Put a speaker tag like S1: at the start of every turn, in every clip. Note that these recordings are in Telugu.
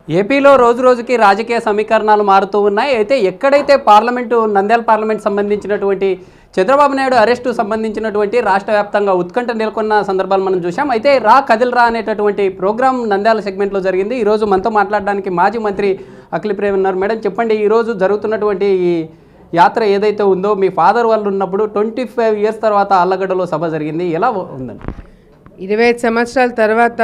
S1: ఏపీలో రోజు రోజుకి రాజకీయ సమీకరణాలు మారుతూ ఉన్నాయి. అయితే ఎక్కడైతే పార్లమెంటు నంద్యాల పార్లమెంట్ సంబంధించినటువంటి చంద్రబాబు నాయుడు అరెస్టు సంబంధించినటువంటి రాష్ట్ర వ్యాప్తంగా ఉత్కంఠ నెలకొన్న సందర్భాలు మనం చూసాం. అయితే రా కదిల్రా అనేటటువంటి ప్రోగ్రాం నంద్యాల సెగ్మెంట్లో జరిగింది. ఈరోజు మనతో మాట్లాడడానికి మాజీ మంత్రి అఖిలప్రియ ఉన్నారు. మేడం చెప్పండి, ఈరోజు జరుగుతున్నటువంటి ఈ యాత్ర ఏదైతే ఉందో మీ ఫాదర్ వాళ్ళు ఉన్నప్పుడు 25 ఇయర్స్ తర్వాత ఆళ్ళగడ్డలో సభ జరిగింది, ఎలా ఉందండి?
S2: 25 సంవత్సరాల తర్వాత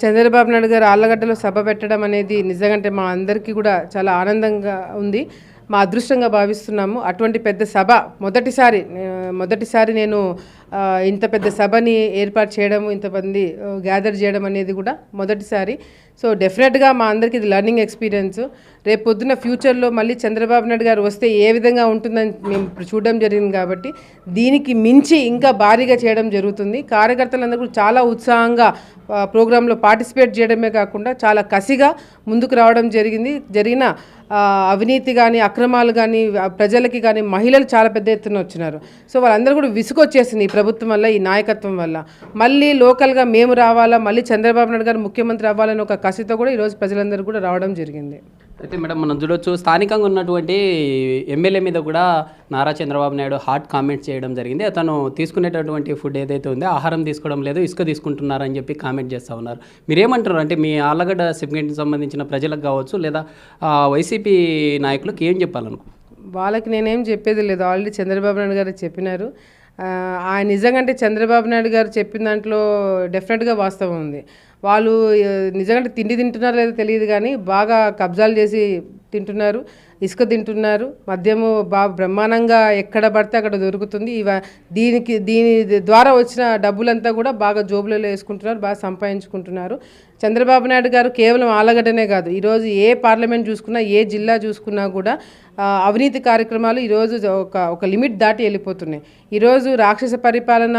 S2: చంద్రబాబు నాయుడు గారు ఆళ్ళగడ్డలో సభ పెట్టడం అనేది నిజంగా మా అందరికీ కూడా చాలా ఆనందంగా ఉంది, మా అదృష్టంగా భావిస్తున్నాము. అటువంటి పెద్ద సభ మొదటిసారి నేను ఇంత పెద్ద సభని ఏర్పాటు చేయడం, ఇంతమంది గ్యాదర్ చేయడం అనేది కూడా మొదటిసారి. సో డెఫినెట్గా మా అందరికీ ఇది లర్నింగ్ ఎక్స్పీరియన్స్. రేపు పొద్దున్న ఫ్యూచర్లో మళ్ళీ చంద్రబాబు నాయుడు గారు వస్తే ఏ విధంగా ఉంటుందని మేము చూడడం జరిగింది కాబట్టి దీనికి మించి ఇంకా భారీగా చేయడం జరుగుతుంది. కార్యకర్తలందరూ కూడా చాలా ఉత్సాహంగా ప్రోగ్రాంలో పార్టిసిపేట్ చేయడమే కాకుండా చాలా కసిగా ముందుకు రావడం జరిగిన అవినీతి కానీ అక్రమాలు కానీ ప్రజలకి కానీ మహిళలు చాలా పెద్ద ఎత్తున వచ్చినారు. సో వాళ్ళందరూ కూడా విసుగొచ్చేసింది ఈ ప్రభుత్వం వల్ల, ఈ నాయకత్వం వల్ల. మళ్ళీ లోకల్గా మేము రావాలా, మళ్ళీ చంద్రబాబు నాయుడు గారు ముఖ్యమంత్రి అవ్వాలని ఒక కసితో కూడా ఈరోజు ప్రజలందరూ కూడా రావడం జరిగింది.
S1: అయితే మేడం మనం చూడొచ్చు, స్థానికంగా ఉన్నటువంటి ఎమ్మెల్యే మీద కూడా నారా చంద్రబాబు నాయుడు హాట్ కామెంట్స్ చేయడం జరిగింది. అతను తీసుకునేటటువంటి ఫుడ్ ఏదైతే ఉందో ఆహారం తీసుకోవడం లేదు, ఇసుక తీసుకుంటున్నారని చెప్పి కామెంట్ చేస్తూ ఉన్నారు. మీరేమంటారు? అంటే మీ ఆళ్ళగడ్డ సెగ్మెంట్కి సంబంధించిన ప్రజలకు కావచ్చు లేదా వైసీపీ నాయకులకు ఏం చెప్పాలనుకో?
S2: వాళ్ళకి నేనేం చెప్పేది లేదు, ఆల్రెడీ చంద్రబాబు నాయుడు గారు చెప్పినారు. ఆయన నిజంగా చంద్రబాబు నాయుడు గారు చెప్పిన దాంట్లో డెఫినెట్గా వాస్తవం ఉంది. వాళ్ళు నిజంగా తిండి తింటున్నారో లేదో తెలియదు కానీ బాగా కబ్జాలు చేసి తింటున్నారు, ఇసుక తింటున్నారు, మద్యము బాగా బ్రహ్మాండంగా ఎక్కడ పడితే అక్కడ దొరుకుతుంది. దీని ద్వారా వచ్చిన డబ్బులంతా కూడా బాగా జోబులలో వేసుకుంటున్నారు, బాగా సంపాదించుకుంటున్నారు. చంద్రబాబు నాయుడు గారు కేవలం ఆళ్ళగడ్డనే కాదు, ఈరోజు ఏ పార్లమెంట్ చూసుకున్నా, ఏ జిల్లా చూసుకున్నా కూడా అవినీతి కార్యక్రమాలు ఈరోజు ఒక లిమిట్ దాటి వెళ్ళిపోతున్నాయి. ఈరోజు రాక్షస పరిపాలన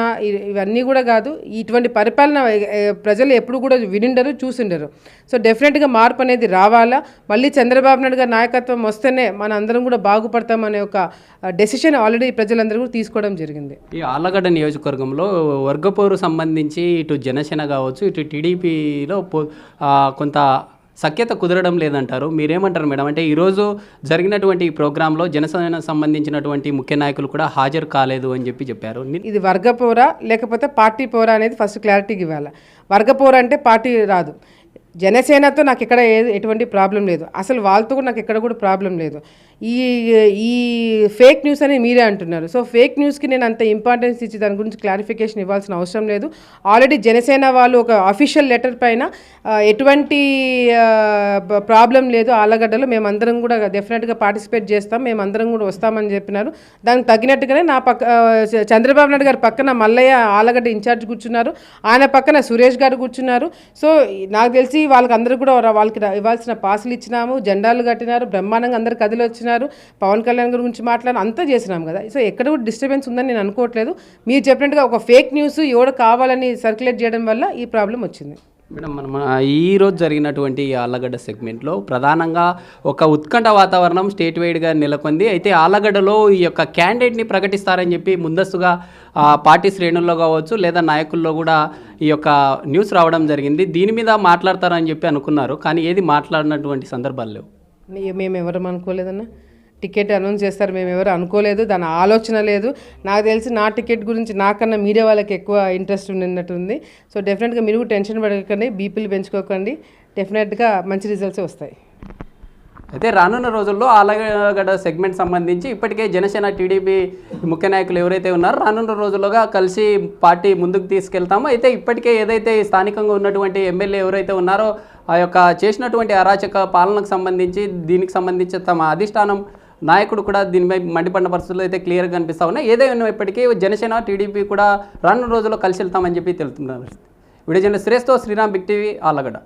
S2: ఇవన్నీ కూడా కాదు, ఇటువంటి పరిపాలన ప్రజలు ఎప్పుడు కూడా వినిండరు, చూసిండరు. సో డెఫినెట్గా మార్పు అనేది రావాలా. మళ్ళీ చంద్రబాబు నాయుడు గారి నాయకత్వం వస్తేనే మన అందరం కూడా బాగుపడతామనే ఒక డెసిషన్ ఆల్రెడీ ప్రజలందరూ కూడా తీసుకోవడం జరిగింది.
S1: ఈ ఆళ్ళగడ్డ నియోజకవర్గంలో వర్గపోరు సంబంధించి ఇటు జనసేన కావచ్చు, ఇటు టీడీపీలో కొంత సఖ్యత కుదరడం లేదంటారు. మీరేమంటారు మేడం? అంటే ఈరోజు జరిగినటువంటి ఈ ప్రోగ్రాంలో జనసేన సంబంధించినటువంటి ముఖ్య నాయకులు కూడా హాజరు కాలేదు అని చెప్పారు.
S2: ఇది వర్గపోరా లేకపోతే పార్టీ పోరా అనేది ఫస్ట్ క్లారిటీకి ఇవ్వాలి. వర్గపోరా అంటే పార్టీ రాదు. జనసేనతో నాకు ఎక్కడ ఎటువంటి ప్రాబ్లం లేదు, అసలు వాళ్ళతో కూడా నాకు ఎక్కడ కూడా ప్రాబ్లం లేదు. ఈ ఫేక్ న్యూస్ అని మీరే అంటున్నారు. సో ఫేక్ న్యూస్కి నేను అంత ఇంపార్టెన్స్ ఇచ్చి దాని గురించి క్లారిఫికేషన్ ఇవ్వాల్సిన అవసరం లేదు. ఆల్రెడీ జనసేన వాళ్ళు ఒక అఫీషియల్ లెటర్ పైన ఎటువంటి ప్రాబ్లం లేదు, ఆళ్ళగడ్డలో మేమందరం కూడా డెఫినెట్గా పార్టిసిపేట్ చేస్తాం, మేమందరం కూడా వస్తామని చెప్పినారు. దానికి తగినట్టుగానే నా చంద్రబాబు నాయుడు గారి పక్కన మల్లయ్య ఆళ్ళగడ్డ ఇన్ఛార్జ్ కూర్చున్నారు, ఆయన పక్కన సురేష్ గారు కూర్చున్నారు. సో నాకు తెలిసి వాళ్ళకి అందరూ కూడా వాళ్ళకి ఇవ్వాల్సిన పాసులు ఇచ్చినాము, జెండాలు కట్టినారు, బ్రహ్మాండంగా అందరు కదిలి వచ్చినారు, పవన్ కళ్యాణ్ గురించి మాట్లాడి అంతా చేసినాం కదా. సో ఎక్కడ కూడా డిస్టర్బెన్స్ ఉందని నేను అనుకోవట్లేదు. మీరు చెప్పినట్టుగా ఒక ఫేక్ న్యూస్ ఎవడో కావాలని సర్క్యులేట్ చేయడం వల్ల ఈ ప్రాబ్లం వచ్చింది.
S1: మేడం మనం ఈరోజు జరిగినటువంటి ఆళ్ళగడ్డ సెగ్మెంట్లో ప్రధానంగా ఒక ఉత్కంఠ వాతావరణం స్టేట్ వైడ్గా నెలకొంది. అయితే ఆళ్ళగడ్డలో ఈ యొక్క క్యాండిడేట్ని ప్రకటిస్తారని చెప్పి ముందస్తుగా పార్టీ శ్రేణుల్లో కావచ్చు లేదా నాయకుల్లో కూడా ఈ యొక్క న్యూస్ రావడం జరిగింది. దీని మీద మాట్లాడతారని చెప్పి అనుకున్నారు, కానీ ఏది మాట్లాడినటువంటి సందర్భాలు లేవు.
S2: మేము ఎవరు అనుకోలేదన్నా, టికెట్ అనౌన్స్ చేస్తారు మేము ఎవరు అనుకోలేదు, దాని ఆలోచన లేదు. నాకు తెలిసి నా టికెట్ గురించి నాకన్నా మీడియా వాళ్ళకి ఎక్కువ ఇంట్రెస్ట్ ఉన్నట్టుంది. సో డెఫినెట్గా మీరు కూడా టెన్షన్ పడకండి, బీపీలు పెంచుకోకండి, డెఫినెట్గా మంచి రిజల్ట్స్ వస్తాయి.
S1: అయితే రానున్న రోజుల్లో ఆళ్ళగడ్డ సెగ్మెంట్ సంబంధించి ఇప్పటికే జనసేన టీడీపీ ముఖ్య నాయకులు ఎవరైతే ఉన్నారో రానున్న రోజుల్లోగా కలిసి పార్టీ ముందుకు తీసుకెళ్తామో. అయితే ఇప్పటికే ఏదైతే స్థానికంగా ఉన్నటువంటి ఎమ్మెల్యే ఎవరైతే ఉన్నారో ఆ యొక్క చేసినటువంటి అరాచక పాలనకు సంబంధించి దీనికి సంబంధించి తమ అధిష్టానం నాయకుడు కూడా దీనిపై మండిపడిన పరిస్థితుల్లో అయితే క్లియర్గా కనిపిస్తూ ఉన్నాయి. ఏదైనా ఇప్పటికీ జనసేన టీడీపీ కూడా రానున్న రోజుల్లో కలిసి వెళ్తామని చెప్పి తెలుపుతున్నారు. వీడియో జర్నలిస్ట్ సురేష్తో శ్రీరామ్, బిగ్ టీవీ, ఆళ్ళగడ్డ.